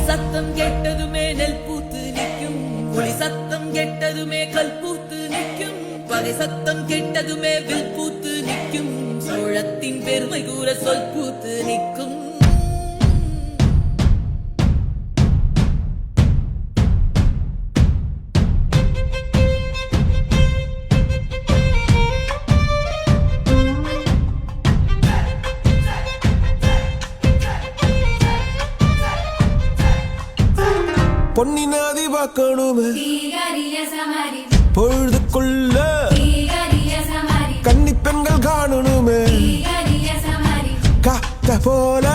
சத்தம் கெட்டதுமே நெல் பூத்து நிற்கும், ஒளி சத்தம் கெட்டதுமே கல் பூத்து நிற்கும், பகை சத்தம் கெட்டதுமே வில் பூத்து நிற்கும், சோழத்தின் பெருமை கூற சொல் பூத்து நிற்கும். பொன்னினாதி பார்க்கணுமே பொழுதுக்குள்ள கன்னி பெண்கள் காணணுமே காத்த போல